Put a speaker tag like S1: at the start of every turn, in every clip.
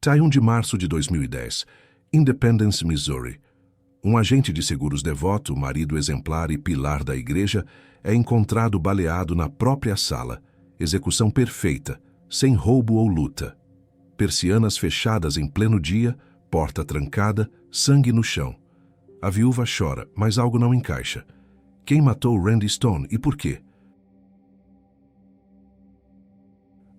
S1: Dia 1 de março de 2010, Independence, Missouri. Um agente de seguros devoto, marido exemplar e pilar da igreja, é encontrado baleado na própria sala. Execução perfeita, sem roubo ou luta. Persianas fechadas em pleno dia, porta trancada, sangue no chão. A viúva chora, mas algo não encaixa. Quem matou Randy Stone e por quê?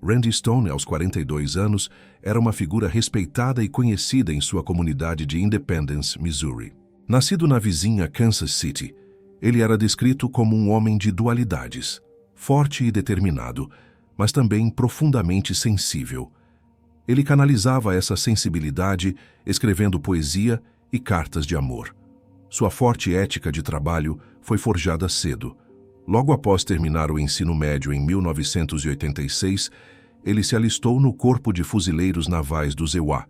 S1: Randy Stone, aos 42 anos, era uma figura respeitada e conhecida em sua comunidade de Independence, Missouri. Nascido na vizinha Kansas City, ele era descrito como um homem de dualidades, forte e determinado, mas também profundamente sensível. Ele canalizava essa sensibilidade escrevendo poesia e cartas de amor. Sua forte ética de trabalho foi forjada cedo. Logo após terminar o ensino médio em 1986, ele se alistou no Corpo de Fuzileiros Navais do EUA,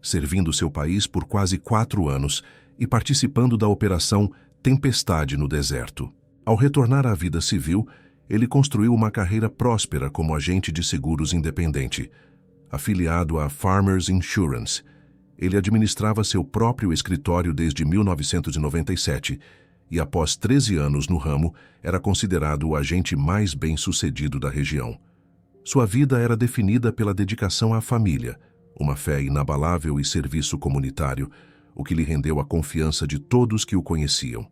S1: servindo seu país por quase 4 anos e participando da Operação Tempestade no Deserto. Ao retornar à vida civil, ele construiu uma carreira próspera como agente de seguros independente. Afiliado à Farmers Insurance, ele administrava seu próprio escritório desde 1997 e, após 13 anos no ramo, era considerado o agente mais bem-sucedido da região. Sua vida era definida pela dedicação à família, uma fé inabalável e serviço comunitário, o que lhe rendeu a confiança de todos que o conheciam.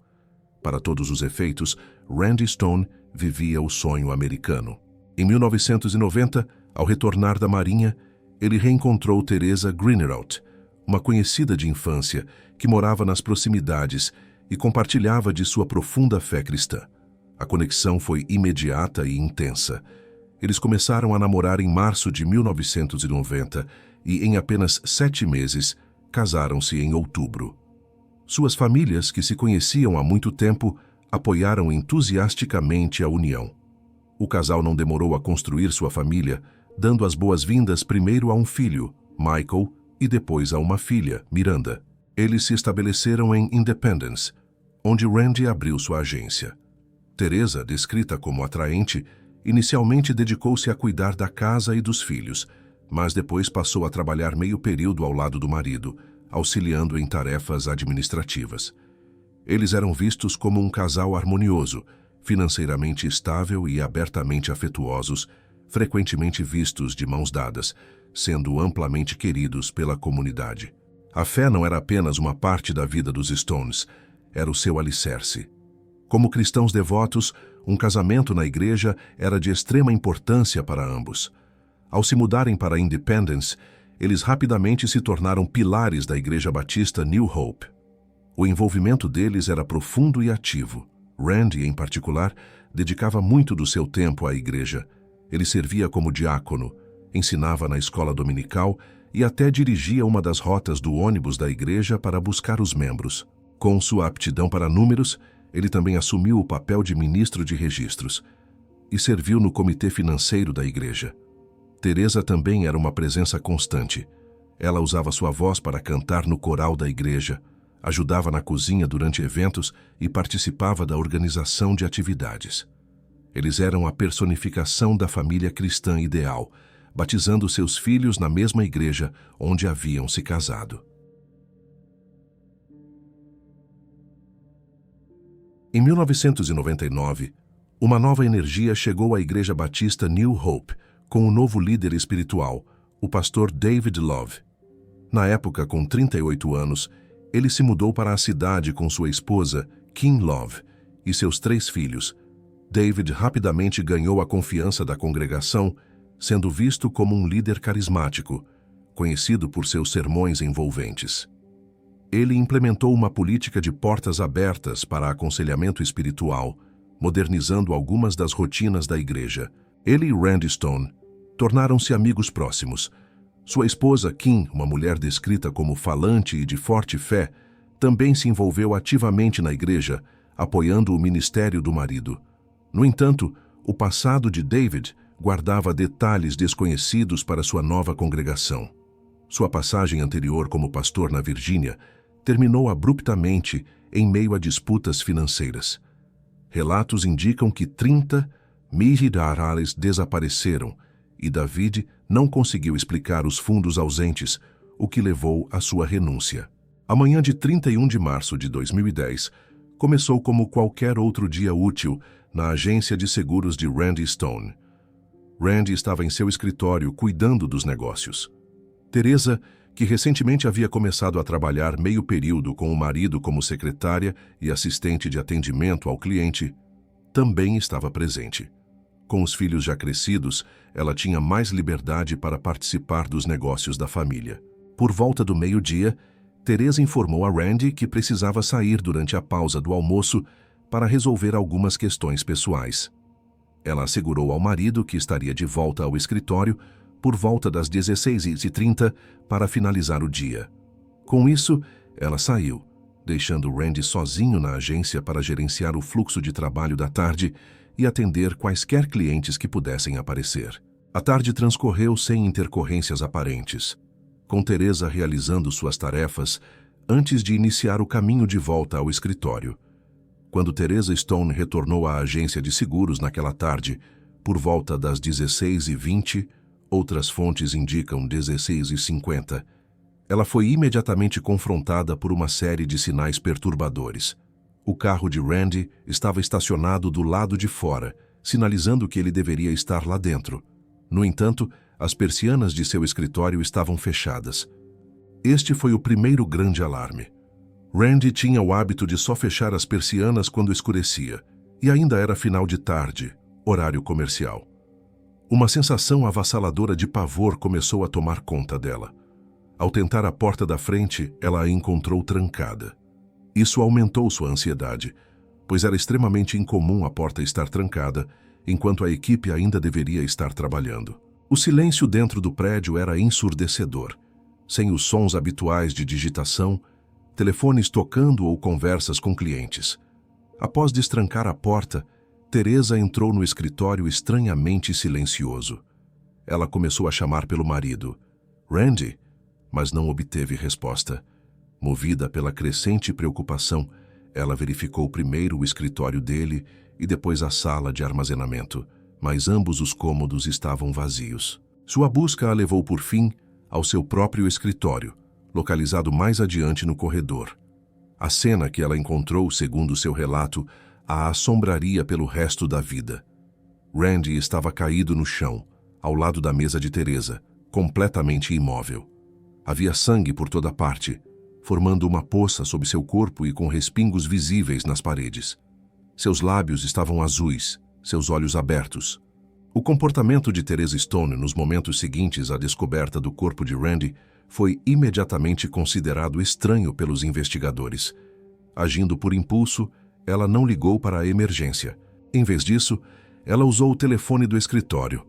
S1: Para todos os efeitos, Randy Stone vivia o sonho americano. Em 1990, ao retornar da Marinha, ele reencontrou Teresa Greeneraut, uma conhecida de infância que morava nas proximidades e compartilhava de sua profunda fé cristã. A conexão foi imediata e intensa. Eles começaram a namorar em março de 1990 e, em apenas 7 meses, casaram-se em outubro. Suas famílias, que se conheciam há muito tempo, apoiaram entusiasticamente a união. O casal não demorou a construir sua família, dando as boas-vindas primeiro a um filho, Michael, e depois a uma filha, Miranda. Eles se estabeleceram em Independence, onde Randy abriu sua agência. Teresa, descrita como atraente, inicialmente dedicou-se a cuidar da casa e dos filhos, mas depois passou a trabalhar meio período ao lado do marido, auxiliando em tarefas administrativas. Eles eram vistos como um casal harmonioso, financeiramente estável e abertamente afetuosos, frequentemente vistos de mãos dadas, sendo amplamente queridos pela comunidade. A fé não era apenas uma parte da vida dos Stones, era o seu alicerce. Como cristãos devotos, um casamento na igreja era de extrema importância para ambos. Ao se mudarem para Independence, eles rapidamente se tornaram pilares da Igreja Batista New Hope. O envolvimento deles era profundo e ativo. Randy, em particular, dedicava muito do seu tempo à igreja. Ele servia como diácono, ensinava na escola dominical e até dirigia uma das rotas do ônibus da igreja para buscar os membros. Com sua aptidão para números, ele também assumiu o papel de ministro de registros e serviu no comitê financeiro da igreja. Teresa também era uma presença constante. Ela usava sua voz para cantar no coral da igreja, ajudava na cozinha durante eventos e participava da organização de atividades. Eles eram a personificação da família cristã ideal, batizando seus filhos na mesma igreja onde haviam se casado. Em 1999, uma nova energia chegou à Igreja Batista New Hope, com um novo líder espiritual, o pastor David Love. Na época, com 38 anos, ele se mudou para a cidade com sua esposa, Kim Love, e seus 3 filhos. David rapidamente ganhou a confiança da congregação, sendo visto como um líder carismático, conhecido por seus sermões envolventes. Ele implementou uma política de portas abertas para aconselhamento espiritual, modernizando algumas das rotinas da igreja. Ele e Randy Stone tornaram-se amigos próximos. Sua esposa, Kim, uma mulher descrita como falante e de forte fé, também se envolveu ativamente na igreja, apoiando o ministério do marido. No entanto, o passado de David guardava detalhes desconhecidos para sua nova congregação. Sua passagem anterior como pastor na Virgínia terminou abruptamente em meio a disputas financeiras. Relatos indicam que 30 $1,000 desapareceram e David não conseguiu explicar os fundos ausentes, o que levou à sua renúncia. A manhã de 31 de março de 2010 começou como qualquer outro dia útil na agência de seguros de Randy Stone. Randy estava em seu escritório cuidando dos negócios. Teresa, que recentemente havia começado a trabalhar meio período com o marido como secretária e assistente de atendimento ao cliente, também estava presente. Com os filhos já crescidos, ela tinha mais liberdade para participar dos negócios da família. Por volta do meio-dia, Teresa informou a Randy que precisava sair durante a pausa do almoço para resolver algumas questões pessoais. Ela assegurou ao marido que estaria de volta ao escritório por volta das 16h30 para finalizar o dia. Com isso, ela saiu, deixando Randy sozinho na agência para gerenciar o fluxo de trabalho da tarde e atender quaisquer clientes que pudessem aparecer. A tarde transcorreu sem intercorrências aparentes, com Teresa realizando suas tarefas antes de iniciar o caminho de volta ao escritório. Quando Teresa Stone retornou à agência de seguros naquela tarde, por volta das 16h20, outras fontes indicam 16h50, ela foi imediatamente confrontada por uma série de sinais perturbadores. O carro de Randy estava estacionado do lado de fora, sinalizando que ele deveria estar lá dentro. No entanto, as persianas de seu escritório estavam fechadas. Este foi o primeiro grande alarme. Randy tinha o hábito de só fechar as persianas quando escurecia, e ainda era final de tarde, horário comercial. Uma sensação avassaladora de pavor começou a tomar conta dela. Ao tentar a porta da frente, ela a encontrou trancada. Isso aumentou sua ansiedade, pois era extremamente incomum a porta estar trancada, enquanto a equipe ainda deveria estar trabalhando. O silêncio dentro do prédio era ensurdecedor, sem os sons habituais de digitação, telefones tocando ou conversas com clientes. Após destrancar a porta, Teresa entrou no escritório estranhamente silencioso. Ela começou a chamar pelo marido, Randy, mas não obteve resposta. Movida pela crescente preocupação, ela verificou primeiro o escritório dele e depois a sala de armazenamento, mas ambos os cômodos estavam vazios. Sua busca a levou por fim ao seu próprio escritório, localizado mais adiante no corredor. A cena que ela encontrou, segundo seu relato, a assombraria pelo resto da vida. Randy estava caído no chão, ao lado da mesa de Teresa, completamente imóvel. Havia sangue por toda parte, formando uma poça sob seu corpo e com respingos visíveis nas paredes. Seus lábios estavam azuis, seus olhos abertos. O comportamento de Teresa Stone nos momentos seguintes à descoberta do corpo de Randy foi imediatamente considerado estranho pelos investigadores. Agindo por impulso, ela não ligou para a emergência. Em vez disso, ela usou o telefone do escritório.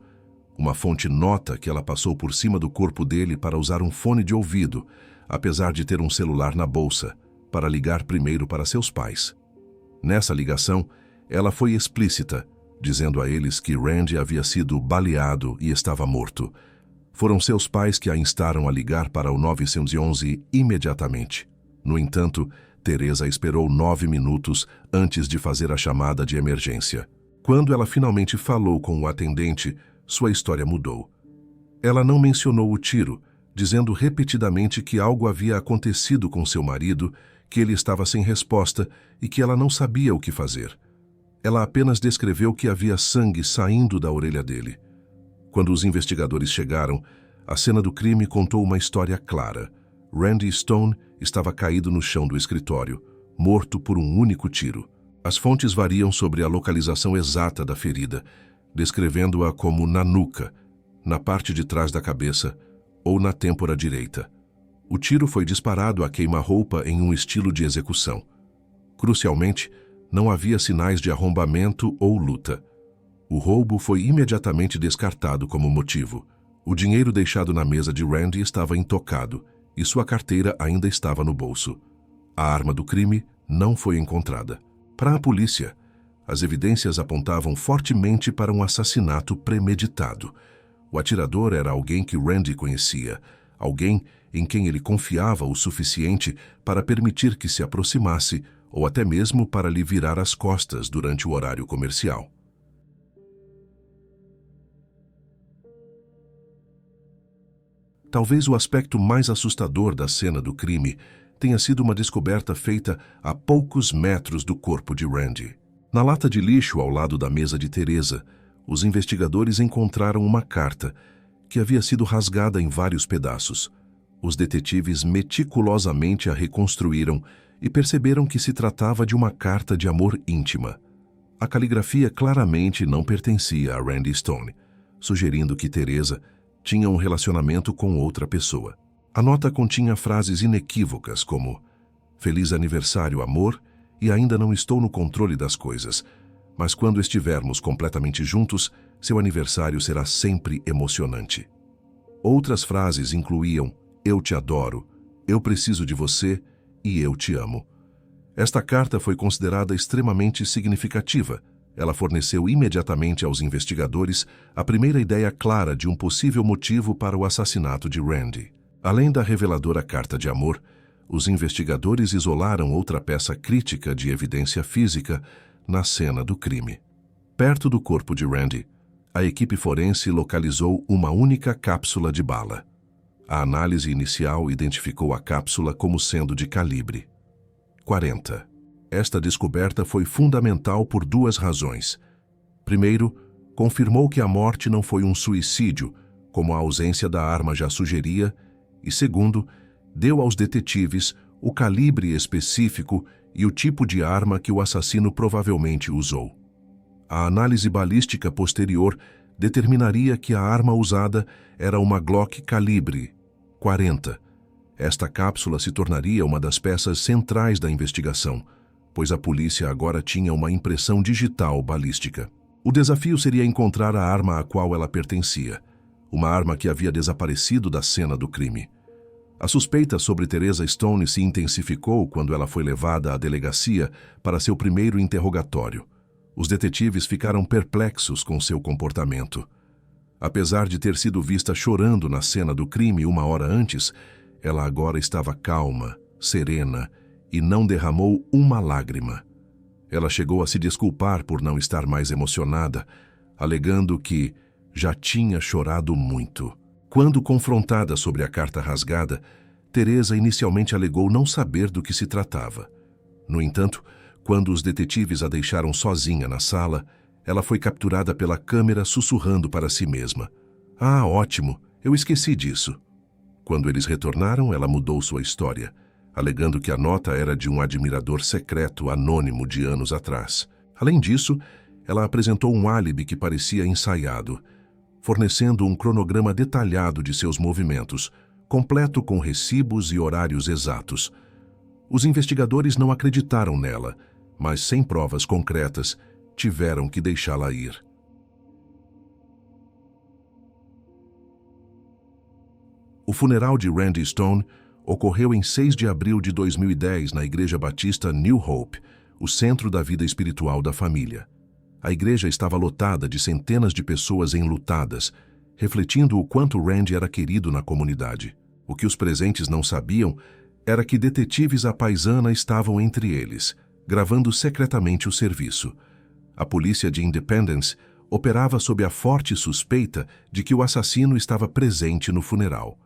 S1: Uma fonte nota que ela passou por cima do corpo dele para usar um fone de ouvido, apesar de ter um celular na bolsa, para ligar primeiro para seus pais. Nessa ligação, ela foi explícita, dizendo a eles que Randy havia sido baleado e estava morto. Foram seus pais que a instaram a ligar para o 911 imediatamente. No entanto, Teresa esperou 9 minutos antes de fazer a chamada de emergência. Quando ela finalmente falou com o atendente, sua história mudou. Ela não mencionou o tiro, dizendo repetidamente que algo havia acontecido com seu marido, que ele estava sem resposta e que ela não sabia o que fazer. Ela apenas descreveu que havia sangue saindo da orelha dele. Quando os investigadores chegaram, a cena do crime contou uma história clara. Randy Stone estava caído no chão do escritório, morto por um único tiro. As fontes variam sobre a localização exata da ferida, descrevendo-a como na nuca, na parte de trás da cabeça ou na têmpora direita. O tiro foi disparado a queima-roupa em um estilo de execução. Crucialmente, não havia sinais de arrombamento ou luta. O roubo foi imediatamente descartado como motivo. O dinheiro deixado na mesa de Randy estava intocado e sua carteira ainda estava no bolso. A arma do crime não foi encontrada. Para a polícia, as evidências apontavam fortemente para um assassinato premeditado. O atirador era alguém que Randy conhecia, alguém em quem ele confiava o suficiente para permitir que se aproximasse ou até mesmo para lhe virar as costas durante o horário comercial. Talvez o aspecto mais assustador da cena do crime tenha sido uma descoberta feita a poucos metros do corpo de Randy. Na lata de lixo ao lado da mesa de Teresa, os investigadores encontraram uma carta que havia sido rasgada em vários pedaços. Os detetives meticulosamente a reconstruíram e perceberam que se tratava de uma carta de amor íntima. A caligrafia claramente não pertencia a Randy Stone, sugerindo que Teresa tinha um relacionamento com outra pessoa. A nota continha frases inequívocas como "Feliz aniversário, amor, e ainda não estou no controle das coisas, mas quando estivermos completamente juntos, seu aniversário será sempre emocionante." Outras frases incluíam "Eu te adoro", "Eu preciso de você" e "Eu te amo". Esta carta foi considerada extremamente significativa. Ela forneceu imediatamente aos investigadores a primeira ideia clara de um possível motivo para o assassinato de Randy. Além da reveladora carta de amor, os investigadores isolaram outra peça crítica de evidência física na cena do crime. Perto do corpo de Randy, a equipe forense localizou uma única cápsula de bala. A análise inicial identificou a cápsula como sendo de calibre 40. Esta descoberta foi fundamental por duas razões. Primeiro, confirmou que a morte não foi um suicídio, como a ausência da arma já sugeria, e segundo, deu aos detetives o calibre específico e o tipo de arma que o assassino provavelmente usou. A análise balística posterior determinaria que a arma usada era uma Glock calibre 40. Esta cápsula se tornaria uma das peças centrais da investigação, pois a polícia agora tinha uma impressão digital balística. O desafio seria encontrar a arma a qual ela pertencia, uma arma que havia desaparecido da cena do crime. A suspeita sobre Teresa Stone se intensificou quando ela foi levada à delegacia para seu primeiro interrogatório. Os detetives ficaram perplexos com seu comportamento. Apesar de ter sido vista chorando na cena do crime uma hora antes, ela agora estava calma, serena e não derramou uma lágrima. Ela chegou a se desculpar por não estar mais emocionada, alegando que já tinha chorado muito. Quando confrontada sobre a carta rasgada, Teresa inicialmente alegou não saber do que se tratava. No entanto, quando os detetives a deixaram sozinha na sala, ela foi capturada pela câmera sussurrando para si mesma: "Ah, ótimo, eu esqueci disso." Quando eles retornaram, ela mudou sua história, alegando que a nota era de um admirador secreto anônimo de anos atrás. Além disso, ela apresentou um álibi que parecia ensaiado, fornecendo um cronograma detalhado de seus movimentos, completo com recibos e horários exatos. Os investigadores não acreditaram nela, mas sem provas concretas, tiveram que deixá-la ir. O funeral de Randy Stone ocorreu em 6 de abril de 2010 na Igreja Batista New Hope, o centro da vida espiritual da família. A igreja estava lotada de centenas de pessoas enlutadas, refletindo o quanto Randy era querido na comunidade. O que os presentes não sabiam era que detetives à paisana estavam entre eles, gravando secretamente o serviço. A polícia de Independence operava sob a forte suspeita de que o assassino estava presente no funeral.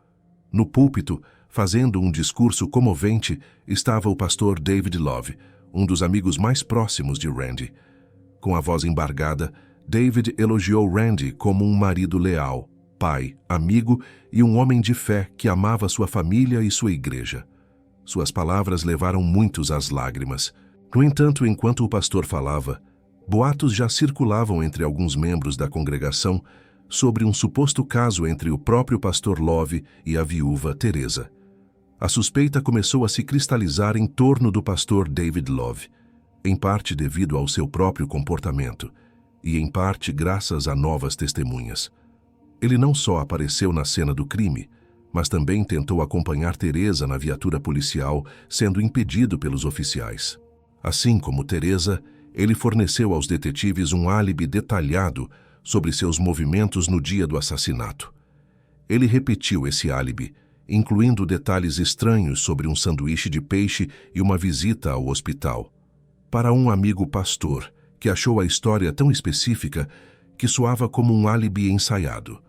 S1: No púlpito, fazendo um discurso comovente, estava o pastor David Love, um dos amigos mais próximos de Randy. Com a voz embargada, David elogiou Randy como um marido leal, pai, amigo e um homem de fé que amava sua família e sua igreja. Suas palavras levaram muitos às lágrimas. No entanto, enquanto o pastor falava, boatos já circulavam entre alguns membros da congregação sobre um suposto caso entre o próprio pastor Love e a viúva Teresa. A suspeita começou a se cristalizar em torno do pastor David Love, em parte devido ao seu próprio comportamento e em parte graças a novas testemunhas. Ele não só apareceu na cena do crime, mas também tentou acompanhar Teresa na viatura policial, sendo impedido pelos oficiais. Assim como Teresa, ele forneceu aos detetives um álibi detalhado sobre seus movimentos no dia do assassinato. Ele repetiu esse álibi, incluindo detalhes estranhos sobre um sanduíche de peixe e uma visita ao hospital, para um amigo pastor, que achou a história tão específica que soava como um álibi ensaiado.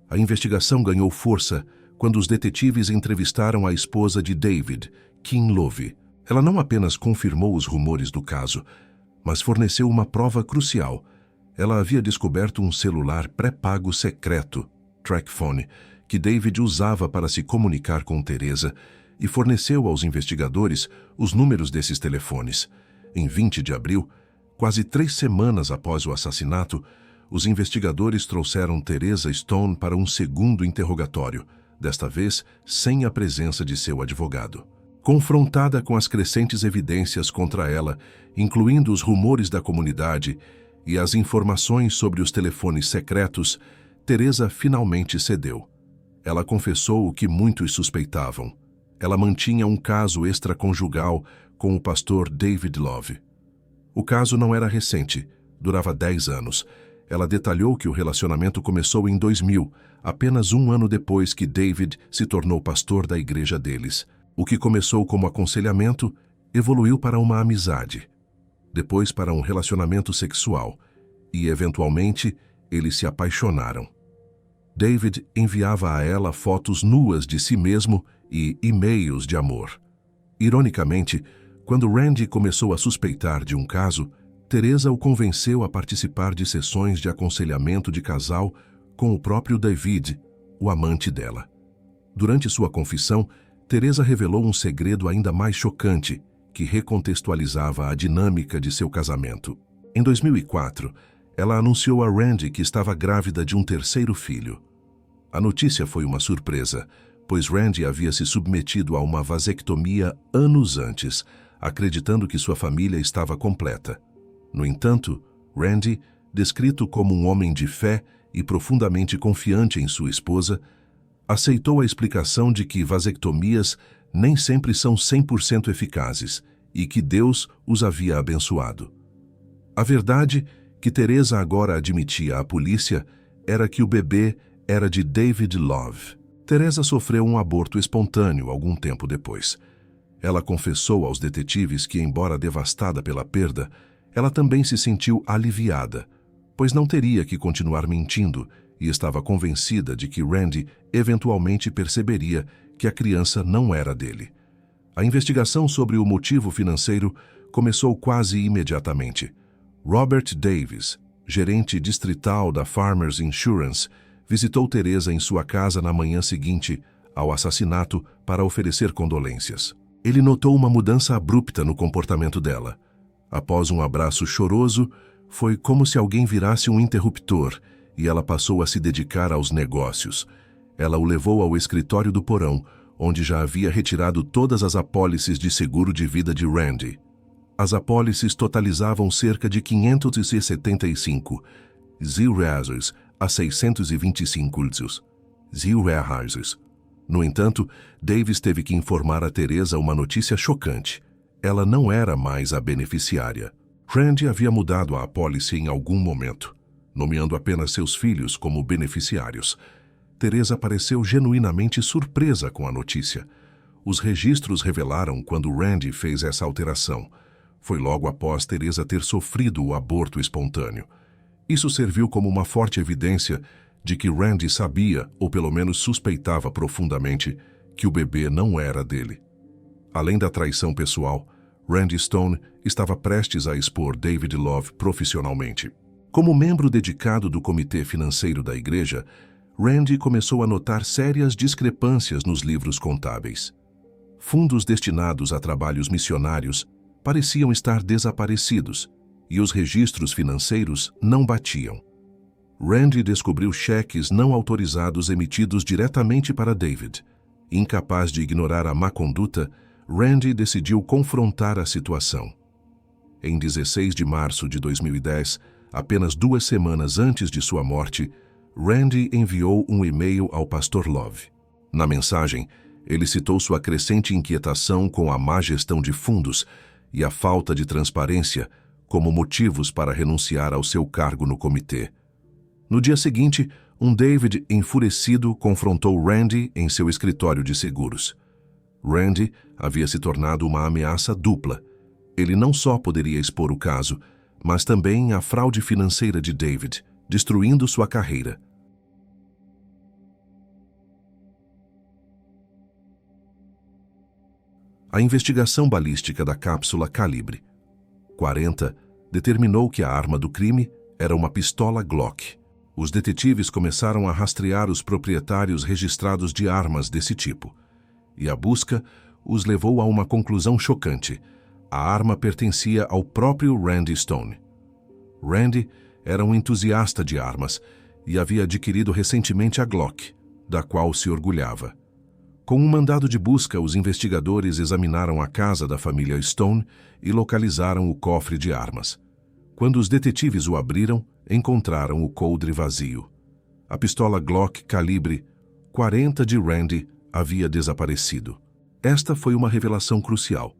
S1: A investigação ganhou força quando os detetives entrevistaram a esposa de David, Kim Love. Ela não apenas confirmou os rumores do caso, mas forneceu uma prova crucial. Ela havia descoberto um celular pré-pago secreto, TrackPhone, que David usava para se comunicar com Teresa, e forneceu aos investigadores os números desses telefones. Em 20 de abril, quase 3 semanas após o assassinato, os investigadores trouxeram Teresa Stone para um segundo interrogatório, desta vez sem a presença de seu advogado. Confrontada com as crescentes evidências contra ela, incluindo os rumores da comunidade e as informações sobre os telefones secretos, Teresa finalmente cedeu. Ela confessou o que muitos suspeitavam. Ela mantinha um caso extraconjugal com o pastor David Love. O caso não era recente, durava 10 anos. Ela detalhou que o relacionamento começou em 2000, apenas um ano depois que David se tornou pastor da igreja deles. O que começou como aconselhamento evoluiu para uma amizade, depois para um relacionamento sexual, e, eventualmente, eles se apaixonaram. David enviava a ela fotos nuas de si mesmo e e-mails de amor. Ironicamente, quando Randy começou a suspeitar de um caso, Teresa o convenceu a participar de sessões de aconselhamento de casal com o próprio David, o amante dela. Durante sua confissão, Teresa revelou um segredo ainda mais chocante, que recontextualizava a dinâmica de seu casamento. Em 2004, ela anunciou a Randy que estava grávida de um terceiro filho. A notícia foi uma surpresa, pois Randy havia se submetido a uma vasectomia anos antes, acreditando que sua família estava completa. No entanto, Randy, descrito como um homem de fé e profundamente confiante em sua esposa, aceitou a explicação de que vasectomias nem sempre são 100% eficazes e que Deus os havia abençoado. A verdade que Teresa agora admitia à polícia era que o bebê era de David Love. Teresa sofreu um aborto espontâneo algum tempo depois. Ela confessou aos detetives que, embora devastada pela perda, ela também se sentiu aliviada, pois não teria que continuar mentindo e estava convencida de que Randy eventualmente perceberia que a criança não era dele. A investigação sobre o motivo financeiro começou quase imediatamente. Robert Davis, gerente distrital da Farmers Insurance, visitou Teresa em sua casa na manhã seguinte ao assassinato para oferecer condolências. Ele notou uma mudança abrupta no comportamento dela. Após um abraço choroso, foi como se alguém virasse um interruptor e ela passou a se dedicar aos negócios. Ela o levou ao escritório do porão, onde já havia retirado todas as apólices de seguro de vida de Randy. As apólices totalizavam cerca de 575 zilreais a 625 zilreais. No entanto, Davis teve que informar a Teresa uma notícia chocante. Ela não era mais a beneficiária. Randy havia mudado a apólice em algum momento, nomeando apenas seus filhos como beneficiários. Teresa pareceu genuinamente surpresa com a notícia. Os registros revelaram quando Randy fez essa alteração. Foi logo após Teresa ter sofrido o aborto espontâneo. Isso serviu como uma forte evidência de que Randy sabia, ou pelo menos suspeitava profundamente, que o bebê não era dele. Além da traição pessoal, Randy Stone estava prestes a expor David Love profissionalmente. Como membro dedicado do comitê financeiro da igreja, Randy começou a notar sérias discrepâncias nos livros contábeis. Fundos destinados a trabalhos missionários pareciam estar desaparecidos e os registros financeiros não batiam. Randy descobriu cheques não autorizados emitidos diretamente para David. Incapaz de ignorar a má conduta, Randy decidiu confrontar a situação. Em 16 de março de 2010, apenas 2 semanas antes de sua morte, Randy enviou um e-mail ao pastor Love. Na mensagem, ele citou sua crescente inquietação com a má gestão de fundos e a falta de transparência como motivos para renunciar ao seu cargo no comitê. No dia seguinte, um David enfurecido confrontou Randy em seu escritório de seguros. Randy havia se tornado uma ameaça dupla. Ele não só poderia expor o caso, mas também a fraude financeira de David, destruindo sua carreira. A investigação balística da cápsula calibre 40 determinou que a arma do crime era uma pistola Glock. Os detetives começaram a rastrear os proprietários registrados de armas desse tipo, e a busca os levou a uma conclusão chocante. A arma pertencia ao próprio Randy Stone. Randy era um entusiasta de armas e havia adquirido recentemente a Glock, da qual se orgulhava. Com um mandado de busca, os investigadores examinaram a casa da família Stone e localizaram o cofre de armas. Quando os detetives o abriram, encontraram o coldre vazio. A pistola Glock calibre 40 de Randy havia desaparecido. Esta foi uma revelação crucial.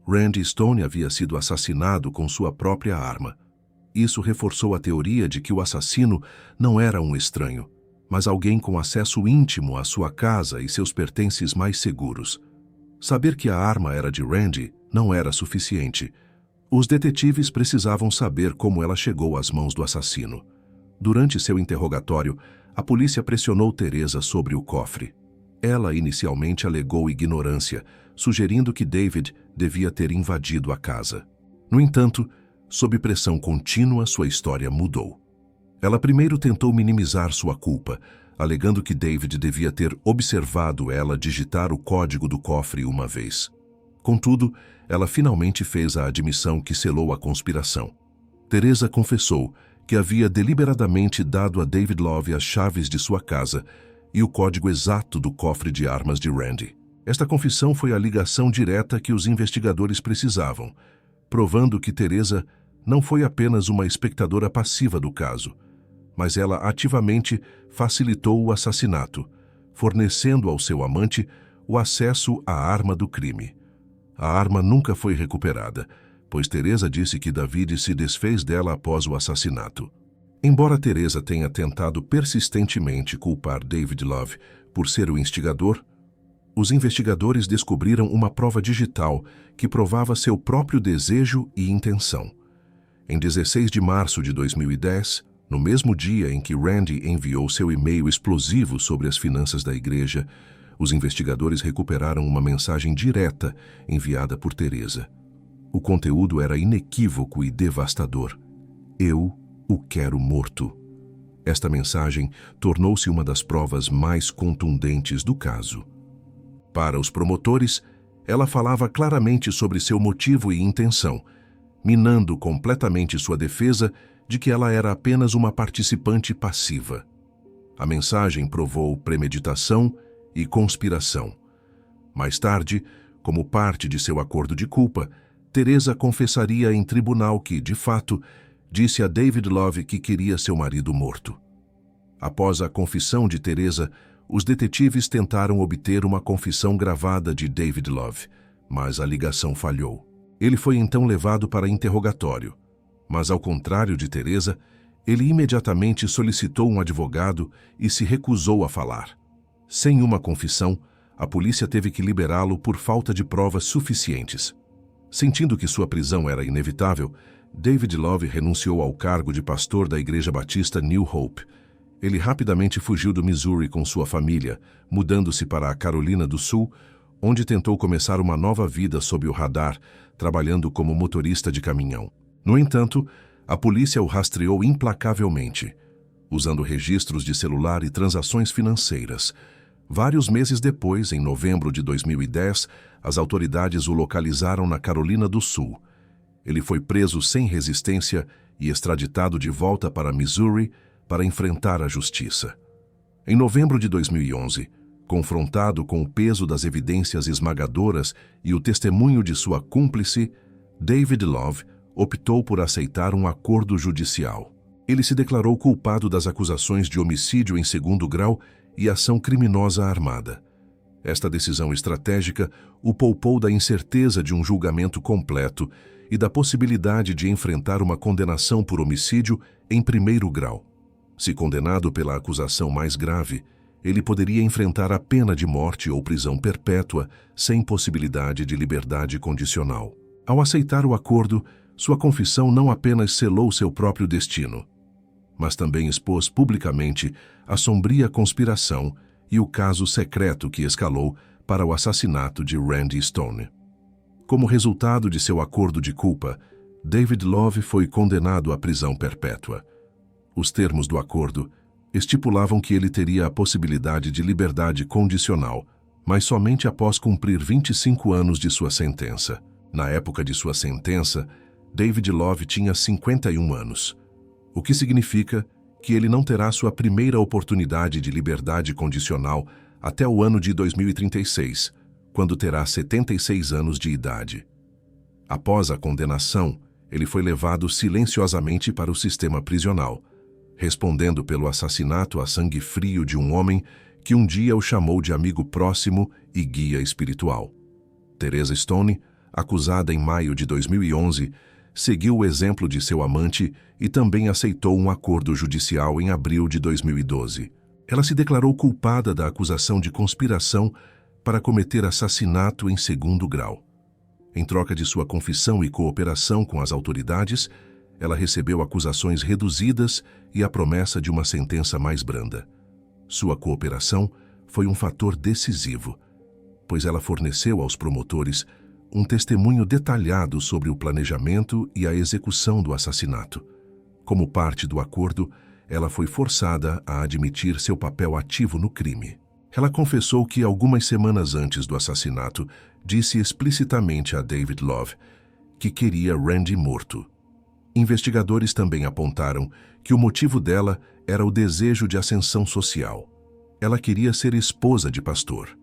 S1: Randy Stone havia sido assassinado com sua própria arma. Isso reforçou a teoria de que o assassino não era um estranho, mas alguém com acesso íntimo à sua casa e seus pertences mais seguros. Saber que a arma era de Randy não era suficiente. Os detetives precisavam saber como ela chegou às mãos do assassino. Durante seu interrogatório, a polícia pressionou Teresa sobre o cofre. Ela inicialmente alegou ignorância, sugerindo que David devia ter invadido a casa. No entanto, sob pressão contínua, sua história mudou. Ela primeiro tentou minimizar sua culpa, alegando que David devia ter observado ela digitar o código do cofre uma vez. Contudo, ela finalmente fez a admissão que selou a conspiração. Teresa confessou que havia deliberadamente dado a David Love as chaves de sua casa e o código exato do cofre de armas de Randy. Esta confissão foi a ligação direta que os investigadores precisavam, provando que Teresa não foi apenas uma espectadora passiva do caso, mas ela ativamente facilitou o assassinato, fornecendo ao seu amante o acesso à arma do crime. A arma nunca foi recuperada, pois Teresa disse que David se desfez dela após o assassinato. Embora Teresa tenha tentado persistentemente culpar David Love por ser o instigador, os investigadores descobriram uma prova digital que provava seu próprio desejo e intenção. Em 16 de março de 2010, no mesmo dia em que Randy enviou seu e-mail explosivo sobre as finanças da igreja, os investigadores recuperaram uma mensagem direta enviada por Teresa. O conteúdo era inequívoco e devastador. Eu o quero morto. Esta mensagem tornou-se uma das provas mais contundentes do caso. Para os promotores, ela falava claramente sobre seu motivo e intenção, minando completamente sua defesa de que ela era apenas uma participante passiva. A mensagem provou premeditação e conspiração. Mais tarde, como parte de seu acordo de culpa, Teresa confessaria em tribunal que, de fato, disse a David Love que queria seu marido morto. Após a confissão de Teresa, os detetives tentaram obter uma confissão gravada de David Love, mas a ligação falhou. Ele foi então levado para interrogatório, mas ao contrário de Teresa, ele imediatamente solicitou um advogado e se recusou a falar. Sem uma confissão, a polícia teve que liberá-lo por falta de provas suficientes. Sentindo que sua prisão era inevitável, David Love renunciou ao cargo de pastor da Igreja Batista New Hope. Ele rapidamente fugiu do Missouri com sua família, mudando-se para a Carolina do Sul, onde tentou começar uma nova vida sob o radar, trabalhando como motorista de caminhão. No entanto, a polícia o rastreou implacavelmente, usando registros de celular e transações financeiras. Vários meses depois, em novembro de 2010, as autoridades o localizaram na Carolina do Sul. Ele foi preso sem resistência e extraditado de volta para Missouri para enfrentar a justiça. Em novembro de 2011, confrontado com o peso das evidências esmagadoras e o testemunho de sua cúmplice, David Love optou por aceitar um acordo judicial. Ele se declarou culpado das acusações de homicídio em segundo grau e ação criminosa armada. Esta decisão estratégica o poupou da incerteza de um julgamento completo e da possibilidade de enfrentar uma condenação por homicídio em primeiro grau. Se condenado pela acusação mais grave, ele poderia enfrentar a pena de morte ou prisão perpétua sem possibilidade de liberdade condicional. Ao aceitar o acordo, sua confissão não apenas selou seu próprio destino, mas também expôs publicamente a sombria conspiração e o caso secreto que escalou para o assassinato de Randy Stone. Como resultado de seu acordo de culpa, David Love foi condenado à prisão perpétua. Os termos do acordo estipulavam que ele teria a possibilidade de liberdade condicional, mas somente após cumprir 25 anos de sua sentença. Na época de sua sentença, David Love tinha 51 anos, o que significa que ele não terá sua primeira oportunidade de liberdade condicional até o ano de 2036, quando terá 76 anos de idade. Após a condenação, ele foi levado silenciosamente para o sistema prisional, respondendo pelo assassinato a sangue frio de um homem que um dia o chamou de amigo próximo e guia espiritual. Teresa Stone, acusada em maio de 2011, seguiu o exemplo de seu amante e também aceitou um acordo judicial em abril de 2012. Ela se declarou culpada da acusação de conspiração para cometer assassinato em segundo grau. Em troca de sua confissão e cooperação com as autoridades, ela recebeu acusações reduzidas e a promessa de uma sentença mais branda. Sua cooperação foi um fator decisivo, pois ela forneceu aos promotores um testemunho detalhado sobre o planejamento e a execução do assassinato. Como parte do acordo, ela foi forçada a admitir seu papel ativo no crime. Ela confessou que, algumas semanas antes do assassinato, disse explicitamente a David Love que queria Randy morto. Investigadores também apontaram que o motivo dela era o desejo de ascensão social. Ela queria ser esposa de pastor.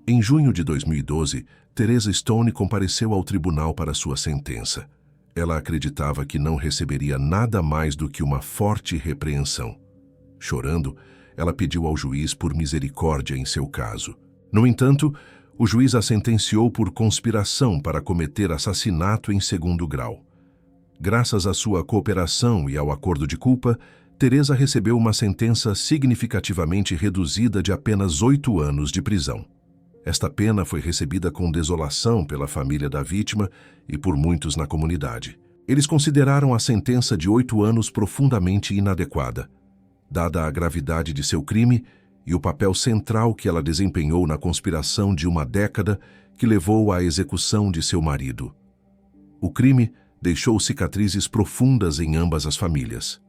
S1: Em junho de 2012, Teresa Stone compareceu ao tribunal para sua sentença. Ela acreditava que não receberia nada mais do que uma forte repreensão. Chorando, ela pediu ao juiz por misericórdia em seu caso. No entanto, o juiz a sentenciou por conspiração para cometer assassinato em segundo grau. Graças à sua cooperação e ao acordo de culpa, Teresa recebeu uma sentença significativamente reduzida de apenas 8 anos de prisão. Esta pena foi recebida com desolação pela família da vítima e por muitos na comunidade. Eles consideraram a sentença de 8 anos profundamente inadequada, dada a gravidade de seu crime e o papel central que ela desempenhou na conspiração de uma década que levou à execução de seu marido. O crime deixou cicatrizes profundas em ambas as famílias.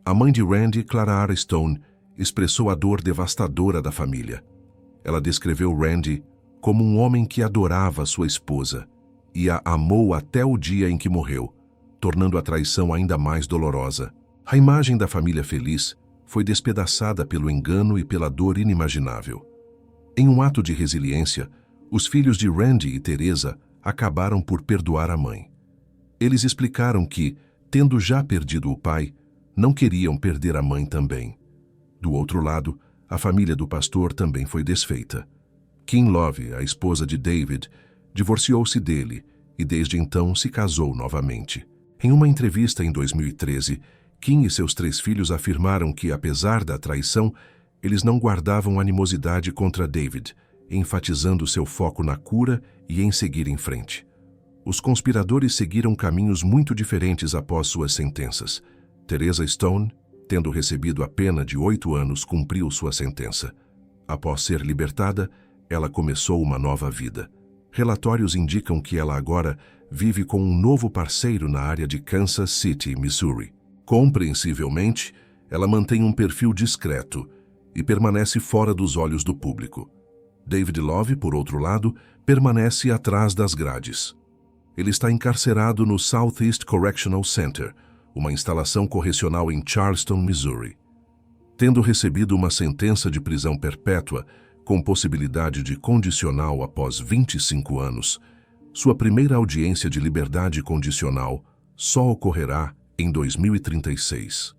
S1: A mãe de Randy, Clara R. Stone, expressou a dor devastadora da família. Ela descreveu Randy como um homem que adorava sua esposa e a amou até o dia em que morreu, tornando a traição ainda mais dolorosa. A imagem da família feliz foi despedaçada pelo engano e pela dor inimaginável. Em um ato de resiliência, os filhos de Randy e Teresa acabaram por perdoar a mãe. Eles explicaram que, tendo já perdido o pai, não queriam perder a mãe também. Do outro lado, a família do pastor também foi desfeita. Kim Love, a esposa de David, divorciou-se dele e desde então se casou novamente. Em uma entrevista em 2013, Kim e seus 3 filhos afirmaram que, apesar da traição, eles não guardavam animosidade contra David, enfatizando seu foco na cura e em seguir em frente. Os conspiradores seguiram caminhos muito diferentes após suas sentenças. Teresa Stone, tendo recebido a pena de 8 anos, cumpriu sua sentença. Após ser libertada, ela começou uma nova vida. Relatórios indicam que ela agora vive com um novo parceiro na área de Kansas City, Missouri. Compreensivelmente, ela mantém um perfil discreto e permanece fora dos olhos do público. David Love, por outro lado, permanece atrás das grades. Ele está encarcerado no Southeast Correctional Center, uma instalação correcional em Charleston, Missouri. Tendo recebido uma sentença de prisão perpétua, com possibilidade de condicional após 25 anos, sua primeira audiência de liberdade condicional só ocorrerá em 2036.